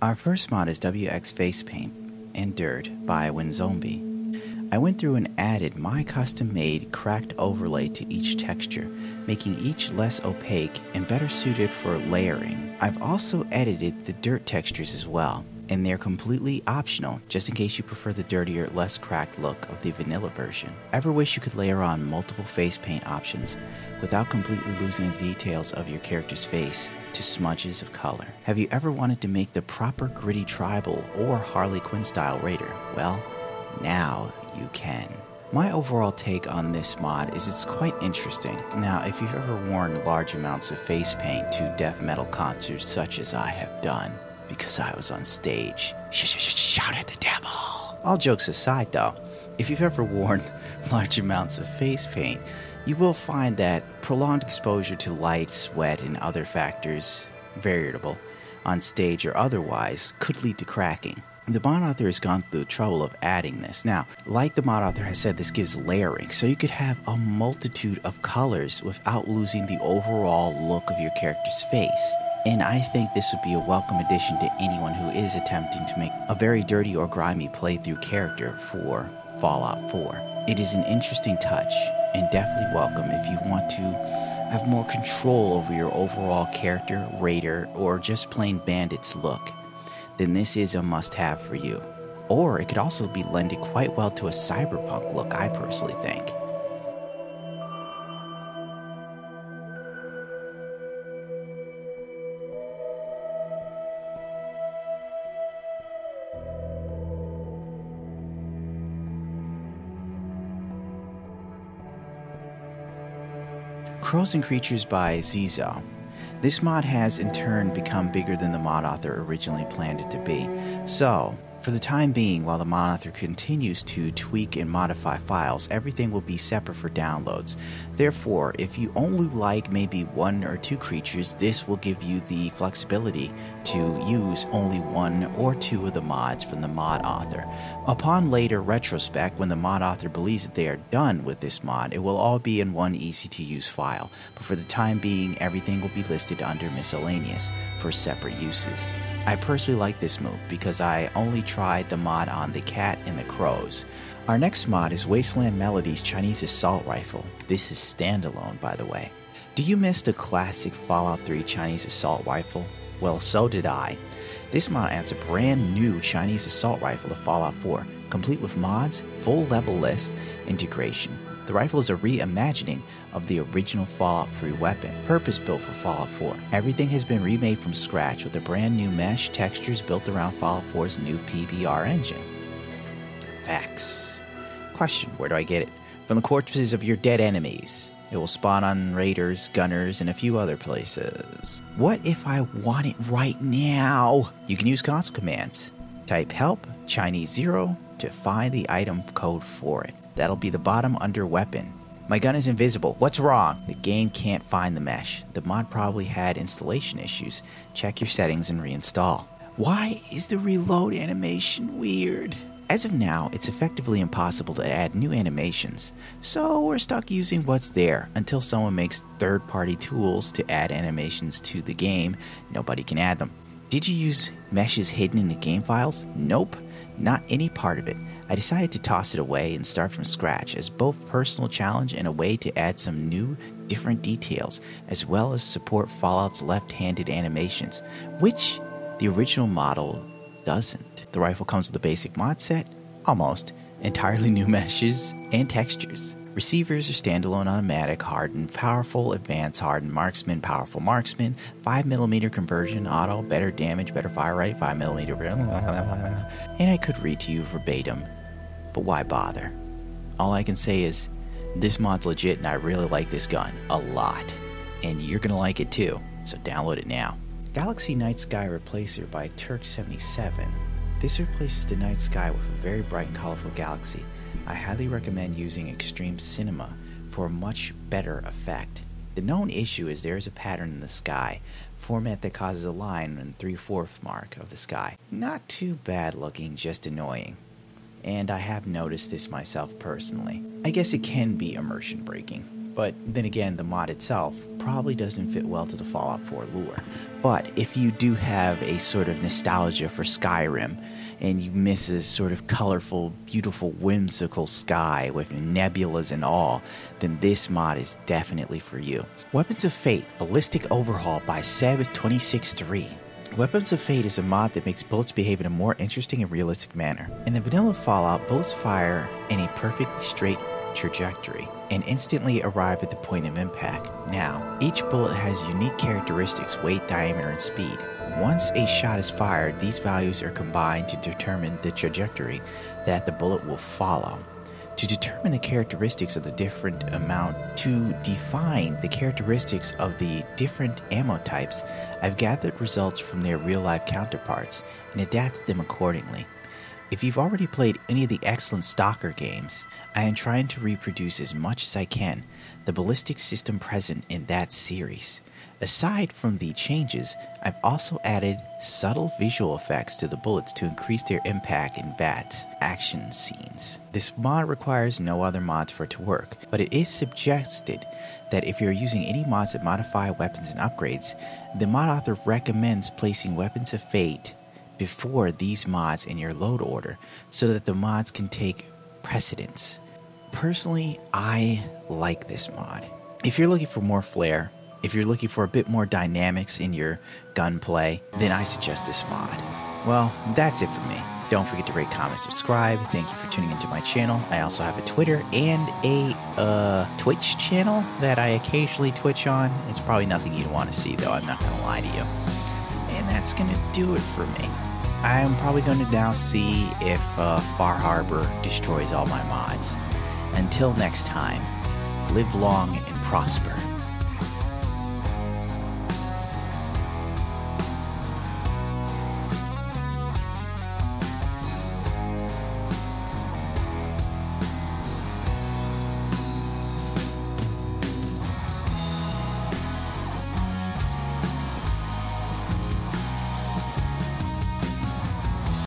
Our first mod is WX Face Paint and Dirt by Xombii. I went through and added my custom-made cracked overlay to each texture, making each less opaque and better suited for layering. I've also edited the dirt textures as well, and they're completely optional, just in case you prefer the dirtier, less cracked look of the vanilla version. Ever wish you could layer on multiple face paint options without completely losing the details of your character's face to smudges of color? Have you ever wanted to make the proper gritty tribal or Harley Quinn style raider? Well, now you can. My overall take on this mod is it's quite interesting. Now, if you've ever worn large amounts of face paint to death metal concerts such as I have done, because I was on stage, shout at the devil. All jokes aside though, if you've ever worn large amounts of face paint, you will find that prolonged exposure to light, sweat, and other factors, variable, on stage or otherwise, could lead to cracking. The mod author has gone through the trouble of adding this. Now, like the mod author has said, this gives layering, so you could have a multitude of colors without losing the overall look of your character's face. And I think this would be a welcome addition to anyone who is attempting to make a very dirty or grimy playthrough character for Fallout 4. It is an interesting touch, and definitely welcome if you want to have more control over your overall character, raider, or just plain bandit's look. Then this is a must-have for you. Or it could also be lended quite well to a cyberpunk look, I personally think. Crows and Creatures by Xazomn. This mod has in turn become bigger than the mod author originally planned it to be. So, for the time being, while the mod author continues to tweak and modify files, everything will be separate for downloads. Therefore, if you only like maybe one or two creatures, this will give you the flexibility to use only one or two of the mods from the mod author. Upon later retrospect, when the mod author believes that they are done with this mod, it will all be in one easy-to-use file. But for the time being, everything will be listed under miscellaneous for separate uses. I personally like this move because I only tried the mod on the cat and the crows. Our next mod is Wasteland Melody's Chinese Assault Rifle. This is standalone, by the way. Do you miss the classic Fallout 3 Chinese Assault Rifle? Well, so did I. This mod adds a brand new Chinese Assault Rifle to Fallout 4, complete with mods, full level list, integration. The rifle is a reimagining of the original Fallout 3 weapon, purpose-built for Fallout 4. Everything has been remade from scratch with a brand new mesh textures built around Fallout 4's new PBR engine. Facts. Question, where do I get it? From the corpses of your dead enemies. It will spawn on raiders, gunners, and a few other places. What if I want it right now? You can use console commands. Type help Chinese 0 to find the item code for it. That'll be the bottom under weapon. My gun is invisible. What's wrong? The game can't find the mesh. The mod probably had installation issues. Check your settings and reinstall. Why is the reload animation weird? As of now, it's effectively impossible to add new animations, so we're stuck using what's there until someone makes third-party tools to add animations to the game. Nobody can add them. Did you use meshes hidden in the game files? Nope, not any part of it. I decided to toss it away and start from scratch as both personal challenge and a way to add some new, different details, as well as support Fallout's left-handed animations, which the original model doesn't. The rifle comes with a basic mod set, almost, entirely new meshes, and textures. Receivers are standalone automatic, hardened, powerful, advanced, hardened, marksman, powerful marksman, 5mm conversion, auto, better damage, better fire rate, 5mm, and I could read to you verbatim, but why bother? All I can say is, this mod's legit and I really like this gun, a lot, and you're gonna like it too, so download it now. Galaxy Night Sky Replacer by Turk77. This replaces the night sky with a very bright and colorful galaxy. I highly recommend using Extreme Cinema for a much better effect. The known issue is there is a pattern in the sky, format that causes a line in the 3/4 mark of the sky. Not too bad looking, just annoying. And I have noticed this myself personally. I guess it can be immersion breaking. But then again, the mod itself probably doesn't fit well to the Fallout 4 lore. But if you do have a sort of nostalgia for Skyrim, and you miss a sort of colorful, beautiful, whimsical sky with nebulas and all, then this mod is definitely for you. Weapons of Fate Ballistic Overhaul by Seb263. Weapons of Fate is a mod that makes bullets behave in a more interesting and realistic manner. In the vanilla Fallout, bullets fire in a perfectly straight trajectory and instantly arrive at the point of impact. Now, each bullet has unique characteristics, weight, diameter, and speed. Once a shot is fired, these values are combined to determine the trajectory that the bullet will follow. To determine the characteristics of the different ammo types, I've gathered results from their real-life counterparts and adapted them accordingly. If you've already played any of the excellent Stalker games, I am trying to reproduce as much as I can the ballistic system present in that series. Aside from the changes, I've also added subtle visual effects to the bullets to increase their impact in VATS action scenes. This mod requires no other mods for it to work, but it is suggested that if you're using any mods that modify weapons and upgrades, the mod author recommends placing Weapons of Fate before these mods in your load order so that the mods can take precedence. Personally, I like this mod. If you're looking for more flair, if you're looking for a bit more dynamics in your gunplay, then I suggest this mod. Well, that's it for me. Don't forget to rate, comment, subscribe. Thank you for tuning into my channel. I also have a Twitter and a Twitch channel that I occasionally Twitch on. It's probably nothing you'd want to see, though. I'm not going to lie to you. And that's going to do it for me. I'm probably going to now see if Far Harbor destroys all my mods. Until next time, live long and prosper.